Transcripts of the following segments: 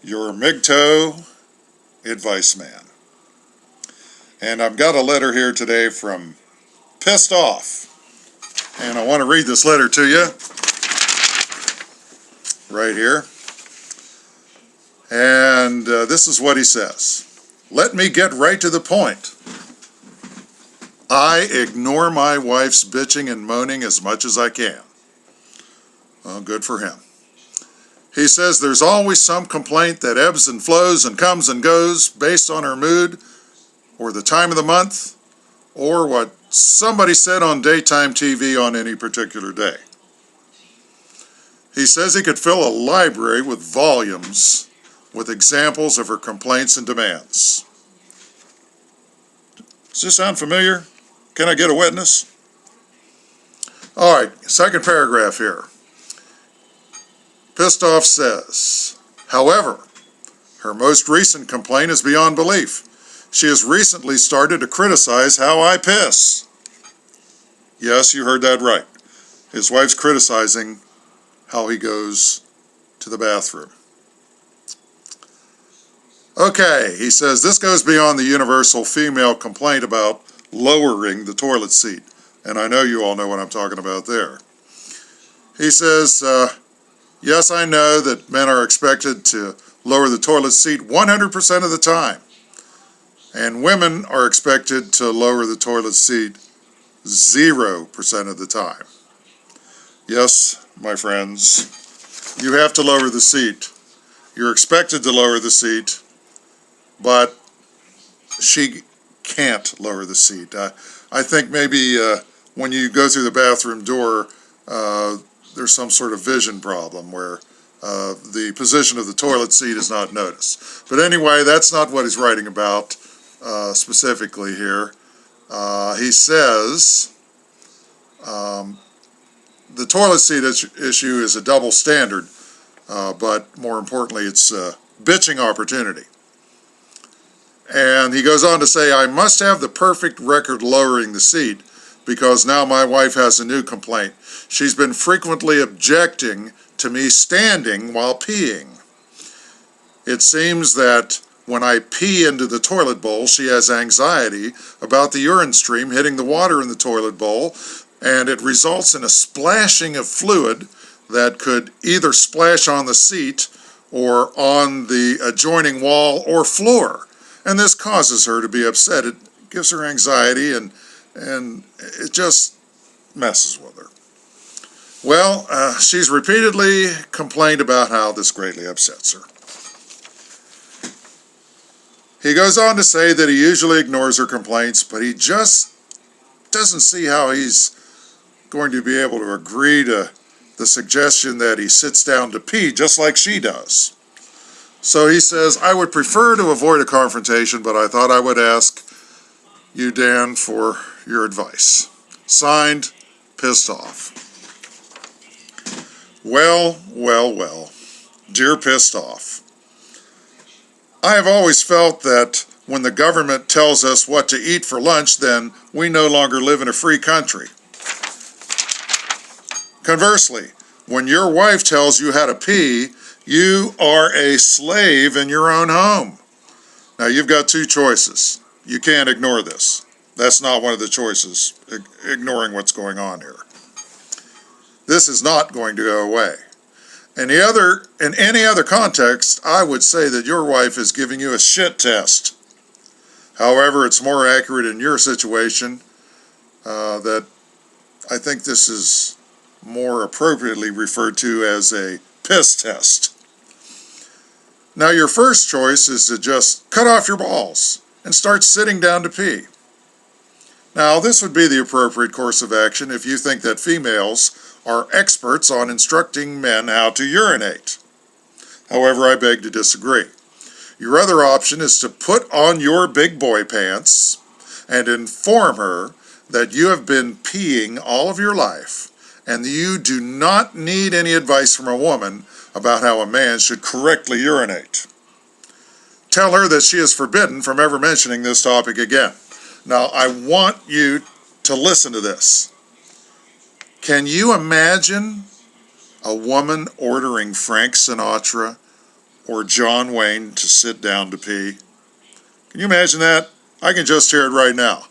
Your MGTOW advice man. And I've got a letter here today from Pissed Off. And I want to read this letter to you right here. And this is what he says. Let me get right to the point. I ignore my wife's bitching and moaning as much as I can. Well, good for him. He says there's always some complaint that ebbs and flows and comes and goes based on her mood or the time of the month or what somebody said on daytime TV on any particular day. He says he could fill a library with volumes with examples of her complaints and demands. Does this sound familiar? Can I get a witness? All right, second paragraph here. Pissed Off says, however, her most recent complaint is beyond belief. She has recently started to criticize how I piss. Yes, you heard that right. His wife's criticizing how he goes to the bathroom. Okay, he says this goes beyond the universal female complaint about lowering the toilet seat. And I know you all know what I'm talking about there. He says, yes, I know that men are expected to lower the toilet seat 100% of the time. And women are expected to lower the toilet seat 0% of the time. Yes, my friends, you have to lower the seat. You're expected to lower the seat, but she can't lower the seat. I think maybe when you go through the bathroom door, there's some sort of vision problem where the position of the toilet seat is not noticed. But anyway, that's not what he's writing about specifically here. He says the toilet seat issue is a double standard, but more importantly, it's a bitching opportunity. And he goes on to say, I must have the perfect record lowering the seat because now my wife has a new complaint. She's been frequently objecting to me standing while peeing. It seems that when I pee into the toilet bowl, she has anxiety about the urine stream hitting the water in the toilet bowl, and it results in a splashing of fluid that could either splash on the seat or on the adjoining wall or floor. And this causes her to be upset. It gives her anxiety, and it just messes with her. Well, she's repeatedly complained about how this greatly upsets her. He goes on to say that he usually ignores her complaints, but he just doesn't see how he's going to be able to agree to the suggestion that he sits down to pee just like she does. So he says, I would prefer to avoid a confrontation, but I thought I would ask you, Dan, for your advice. Signed, Pissed Off. Well, well, well, dear Pissed Off, I have always felt that when the government tells us what to eat for lunch, then we no longer live in a free country. Conversely, when your wife tells you how to pee, you are a slave in your own home. Now, you've got two choices. You can't ignore this. That's not one of the choices, ignoring what's going on here. This is not going to go away. In any other context, I would say that your wife is giving you a shit test. However, it's more accurate in your situation that I think this is more appropriately referred to as a piss test. Now, your first choice is to just cut off your balls and start sitting down to pee. Now, this would be the appropriate course of action if you think that females are experts on instructing men how to urinate. However, I beg to disagree. Your other option is to put on your big boy pants and inform her that you have been peeing all of your life and you do not need any advice from a woman about how a man should correctly urinate. Tell her that she is forbidden from ever mentioning this topic again. Now, I want you to listen to this. Can you imagine a woman ordering Frank Sinatra or John Wayne to sit down to pee? Can you imagine that? I can just hear it right now.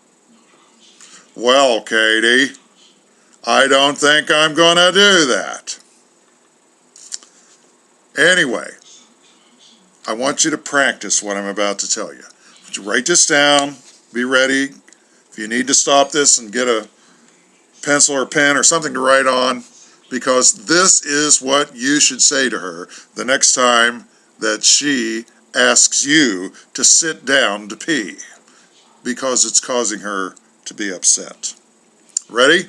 Well, Katie, I don't think I'm going to do that. Anyway, I want you to practice what I'm about to tell you. Would you write this down? Be ready. If you need to stop this and get a pencil or pen or something to write on, because this is what you should say to her the next time that she asks you to sit down to pee, because it's causing her to be upset. Ready?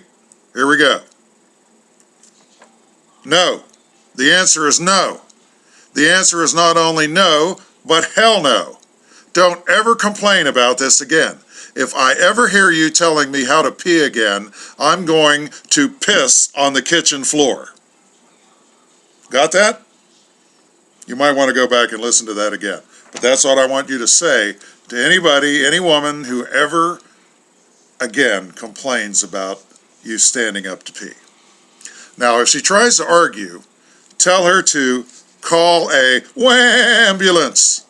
Here we go. No. The answer is no. The answer is not only no, but hell no. Don't ever complain about this again. If I ever hear you telling me how to pee again, I'm going to piss on the kitchen floor. Got that? You might want to go back and listen to that again. But that's what I want you to say to anybody, any woman who ever, again, complains about you standing up to pee. Now, if she tries to argue, tell her to call a ambulance.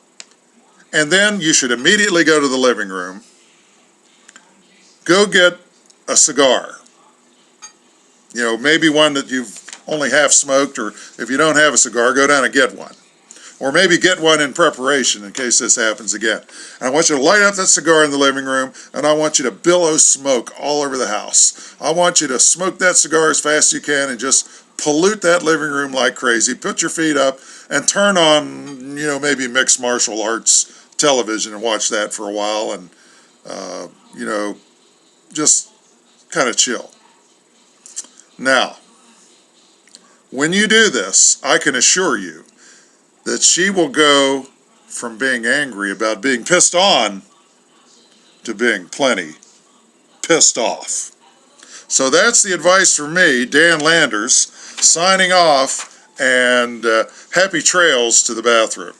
And then you should immediately go to the living room, go get a cigar. You know, maybe one that you've only half smoked, or if you don't have a cigar, go down and get one. Or maybe get one in preparation in case this happens again. And I want you to light up that cigar in the living room, and I want you to billow smoke all over the house. I want you to smoke that cigar as fast as you can and just pollute that living room like crazy. Put your feet up and turn on, you know, maybe mixed martial arts television and watch that for a while, and, you know, just kind of chill. Now, when you do this, I can assure you that she will go from being angry about being pissed on to being plenty pissed off. So that's the advice from me, Dan Landers, signing off, and happy trails to the bathroom.